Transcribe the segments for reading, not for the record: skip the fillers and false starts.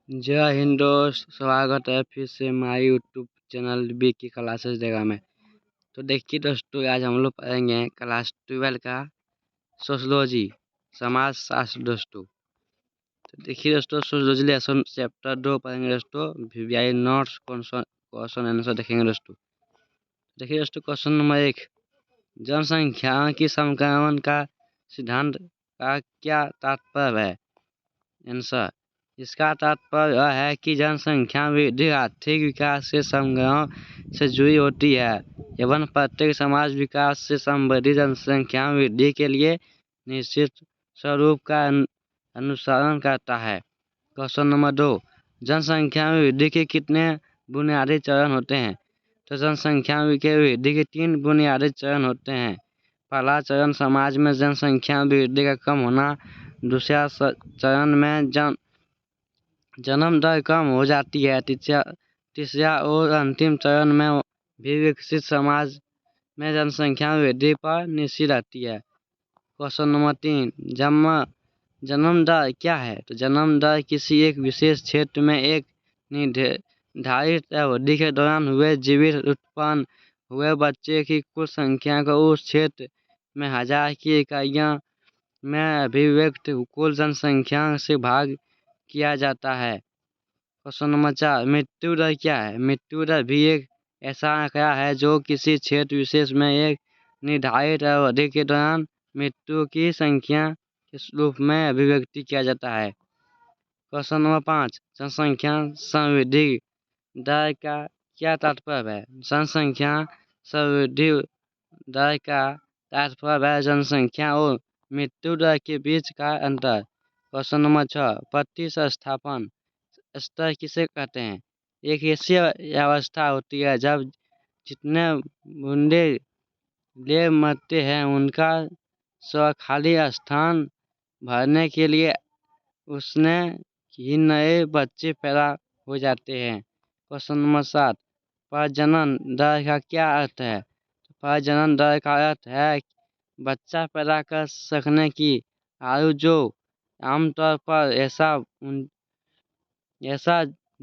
जय हिंद दोस्त, स्वागत है फिर से हमारे यूट्यूब चैनल बी की क्लासेस जगह में। तो देखिए दोस्तों, आज हम लोग पढ़ेंगे क्लास 12 का सोशलॉजी समाज शास्त्र दोस्तों। तो देखिए दोस्तों, सोशलॉजी लेसन चैप्टर 2 पढ़ेंगे दोस्तों। वीवीआई नोट्स क्वेश्चन आंसर देखेंगे दोस्तों। देखिए दोस्तों, क्वेश्चन नंबर 1, जनसंख्या की संक्रमण का सिद्धांत का क्या तात्पर्य है? आंसर, इसका तात्पर्य यह है कि जनसंख्या वृद्धि आर्थिक विकास के समग्र से जुड़ी होती है एवं प्रत्येक समाज विकास से संबंधित जनसंख्या वृद्धि के लिए निश्चित स्वरूप का अनुसरण करता है। क्वेश्चन नंबर 2, जनसंख्या वृद्धि के कितने बुनियादी चरण होते हैं? तो जनसंख्या के वृद्धि के 3 बुनियादी चरण होते हैं। पहला चरण समाज में जनसंख्या वृद्धि का कम होना। दूसरा चरण में जन्म दर कम हो जाती है। तीसरा और अंतिम चरण में भी विकसित समाज में जनसंख्या वृद्धि पर निश्चित रहती है। क्वेश्चन नंबर 3, जन्म दर क्या है? तो जन्म दर किसी एक विशेष क्षेत्र में एक निर्धारित अवधि के दौरान हुए जीवित उत्पन्न हुए बच्चे की कुल संख्या को उस क्षेत्र में 1000 की इकाइयों में अभिव्यक्त कुल जनसंख्या से भाग किया जाता है। क्वेश्चन नंबर 4, मृत्यु दर क्या है? मृत्यु दर भी एक ऐसा आंकड़ा है जो किसी क्षेत्र विशेष में एक निर्धारित अवधि के दौरान मृत्यु की संख्या के रूप में अभिव्यक्ति किया जाता है। क्वेश्चन नंबर 5, जनसंख्या समृद्धि दर का क्या तात्पर्य है? जनसंख्या समृद्धि दर का तात्पर्य है जनसंख्या और मृत्यु दर के बीच का अंतर। क्वेश्चन नंबर 6, प्रतिस्थापन स्तर किसे कहते हैं? एक ऐसी अवस्था होती है जब जितने बूंदे ले मरते हैं उनका खाली स्थान भरने के लिए उसने ही नए बच्चे पैदा हो जाते हैं। क्वेश्चन नंबर 7, प्रजनन दर का क्या अर्थ है? प्रजनन दर का अर्थ है बच्चा पैदा कर सकने की आयु जो आमतौर पर ऐसा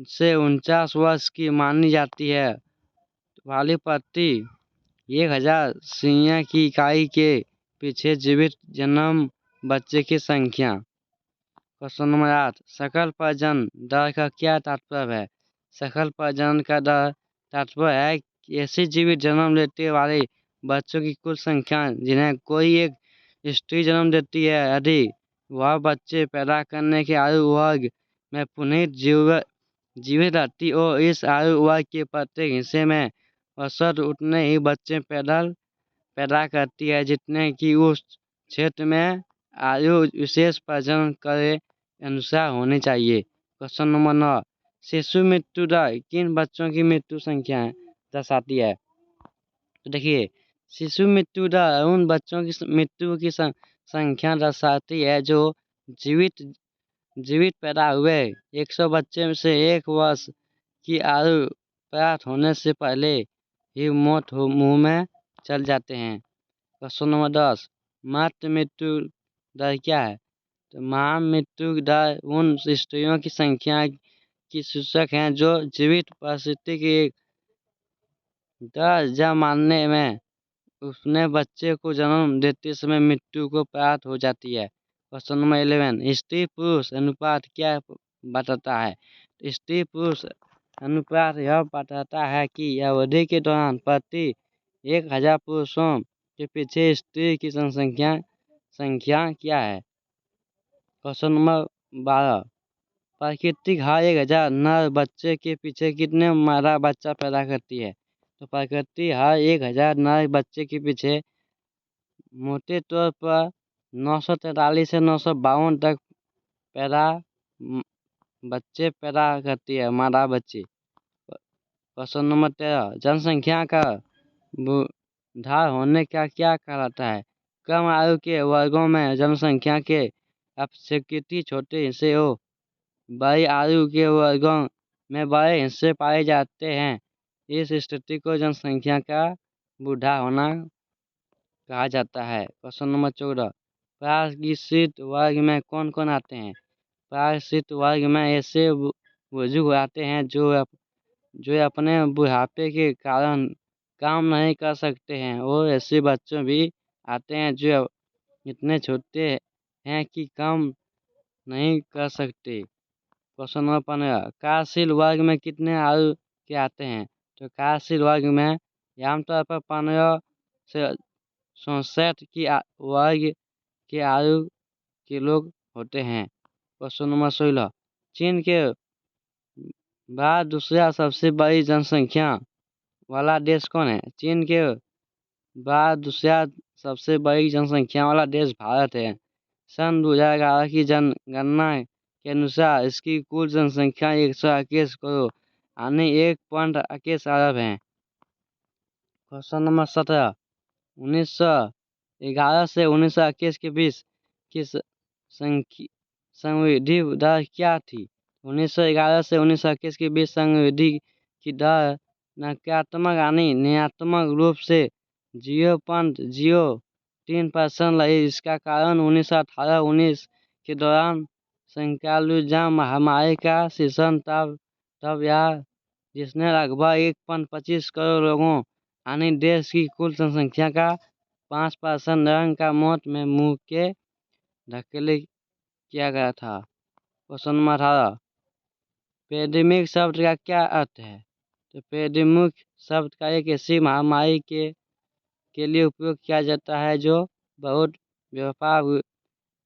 से 49 वर्ष की मानी जाती है वाली प्रति 1000 सुइयां की इकाई के पीछे जीवित जन्म बच्चे की संख्या। क्वेश्चन नंबर 8, सकल प्रजनन दर का क्या तात्पर्य है? सकल प्रजनन का दर तात्पर्य है कि ऐसे जीवित जन्म लेते वाले बच्चों की कुल संख्या जिन्हें कोई एक स्त्री जन्म देती है यदि वह बच्चे पैदा करने के आयु वर्ग में पुनः जीवित रहती और इस आयु वर्ग के प्रत्येक हिस्से में औसत उतने ही बच्चे पैदा करती है जितने कि उस क्षेत्र में आयु विशेष प्रजनन करे अनुसार होनी चाहिए। क्वेश्चन नंबर 9, शिशु मृत्यु दर किन बच्चों की मृत्यु संख्या दर्शाती है? तो देखिए, शिशु मृत्यु दर उन बच्चों की मृत्यु की संख्या दर्शाती है जो जीवित पैदा हुए 100 बच्चे में से 1 वर्ष की आयु प्राप्त होने से पहले ही मौत मुंह में चल जाते हैं। क्वेश्चन नंबर 10, मातृ मृत्यु दर क्या है? तो मां मृत्यु दर उन स्त्रियों की संख्या की सूचक है जो जीवित परिस्थिति की दर मानने में उसने बच्चे को जन्म देते समय मृत्यु को प्राप्त हो जाती है। क्वेश्चन नंबर 11, स्त्री पुरुष अनुपात क्या बताता है? स्त्री पुरुष अनुपात यह बताता है कि अवधि के दौरान प्रति 1000 पुरुषों के पीछे स्त्री की संख्या क्या है? क्वेश्चन नंबर 12, प्राकृतिक हर 1000 नर बच्चे के पीछे कितने मादा बच्चा पैदा करती है? तो प्रकृति हर 1000 नर बच्चे के पीछे मोटे तौर पर 943 से 952 तक बच्चे पैदा करती है, मादा बच्चे। क्वेश्चन नंबर 13, जनसंख्या का बुढ़ा होने का क्या कहलाता है? कम आयु के वर्गों में जनसंख्या के अपेक्षाकृत छोटे हिस्से हो बड़ी आयु के वर्गों में बड़े हिस्से पाए जाते हैं। इस स्थिति को जनसंख्या का बूढ़ा होना कहा जाता है। क्वेश्चन नंबर 14, प्रायश्चित वर्ग में कौन कौन आते हैं? प्रायश्चित वर्ग में ऐसे बुजुर्ग आते हैं जो अपने बुढ़ापे के कारण काम नहीं कर सकते हैं, और ऐसे बच्चों भी आते हैं जो इतने छोटे हैं कि काम नहीं कर सकते। क्वेश्चन नंबर 15, कार्यशील वर्ग में कितने आयु के आते हैं? तो कार्यशील वर्ग में आमतौर पर 15 से 64 की वर्ग के आयु के लोग होते हैं। क्वेश्चन नंबर 16, चीन के बाद दूसरा सबसे बड़ी जनसंख्या वाला देश कौन है? चीन के बाद दूसरा सबसे बड़ी जनसंख्या वाला देश भारत है। सन 2011 की जनगणना के अनुसार इसकी कुल जनसंख्या 121 करोड़ यानी 1.21 अरब है। क्वेश्चन नंबर 17, 1911 से 1921 के बीच की संवृद्धि दर क्या थी? 1911 से 1921 के बीच संवृद्धि की दर नकारात्मक यानी ऋणात्मक रूप से 0.03% रही। इसका कारण 1918-19 के दौरान संक्रामक महामारी का शीर्षण तब यह जिसने लगभग 1.25 करोड़ लोगों यानी देश की कुल जनसंख्या का 5% रंग का मौत में मुंह के धकेले किया गया था। क्वेश्चन नंबर 18, पेंडेमिक शब्द का क्या अर्थ है? तो पेंडेमिक शब्द का एक ऐसी महामारी के लिए उपयोग किया जाता है जो बहुत व्यापक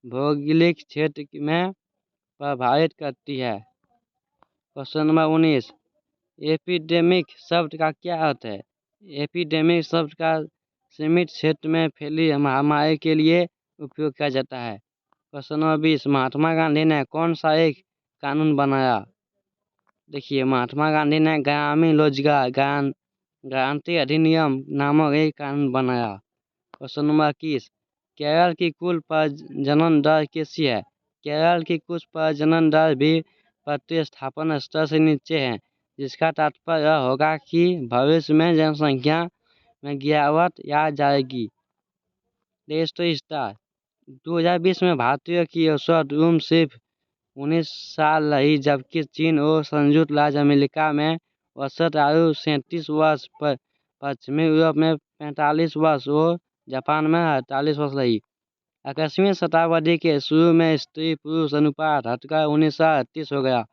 भौगोलिक क्षेत्र में प्रभावित करती है। क्वेश्चन नंबर 19, एपिडेमिक शब्द का क्या अर्थ है? एपिडेमिक शब्द का सीमित क्षेत्र में फैली महामारी के लिए उपयोग किया जाता है। क्वेश्चन नंबर 20, महात्मा गांधी ने कौन सा एक कानून बनाया? देखिए, महात्मा गांधी ने ग्रामीण रोजगार गारंटी अधिनियम नामक एक कानून बनाया। क्वेश्चन नंबर 21, केरल की कुल प्रजनन दर कैसी है? केरल की कुल प्रजनन दर भी प्रतिस्थापन स्तर से नीचे है, जिसका तात्पर्य यह होगा कि भविष्य में जनसंख्या में गिरावट आ जाएगी। स्टार 2020 में भारतीयों की औसत उम्र सिर्फ 19 साल रही, जबकि चीन और संयुक्त राज्य अमेरिका में औसत आयु 37 वर्ष, पश्चिमी यूरोप में 45 वर्ष और जापान में 48 वर्ष रही। 21वीं शताब्दी के शुरू में स्त्री पुरुष अनुपात घटकर 1938 हो गया।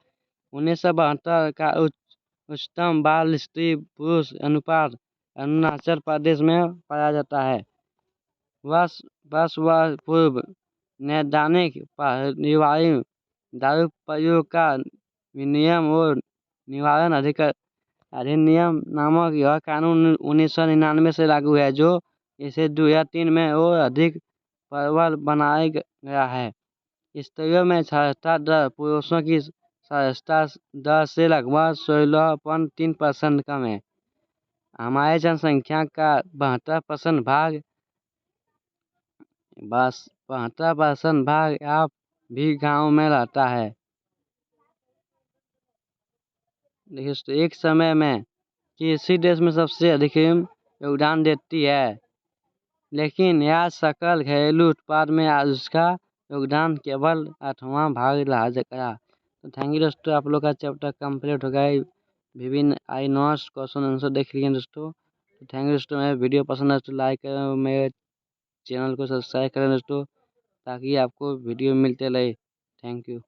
1972 का उच्चतम बाल स्त्री पुरुष अनुपात अरुणाचल प्रदेश में पाया जाता है। वर्ष पूर्व नैदानिक निवारण दारू प्रयोग का विनियम और निवारण अधिनियम नामक यह कानून 1999 से लागू है, जो इसे 2003 में और अधिक प्रबल बनाया गया है। स्त्रियों में साक्षरता दर पुरुषों की साक्षरता दर से लगभग 16.3% कम है। हमारी जनसंख्या का 72% भाग आप भी गांव में रहता है। देखिए, एक समय में किसी देश में सबसे अधिक योगदान देती है, लेकिन यह सकल घरेलू उत्पाद में आज उसका योगदान केवल 8वां भाग रहा गया। तो थैंक यू दोस्तों, आप लोग का चैप्टर कंप्लीट हो गया। विभिन्न आई नोट्स क्वेश्चन आंसर देख लिए दोस्तों। तो थैंक यू दोस्तों, मेरे वीडियो पसंद है तो लाइक करें, मेरे चैनल को सब्सक्राइब करें दोस्तों, ताकि आपको वीडियो मिलते रहे। Thank you.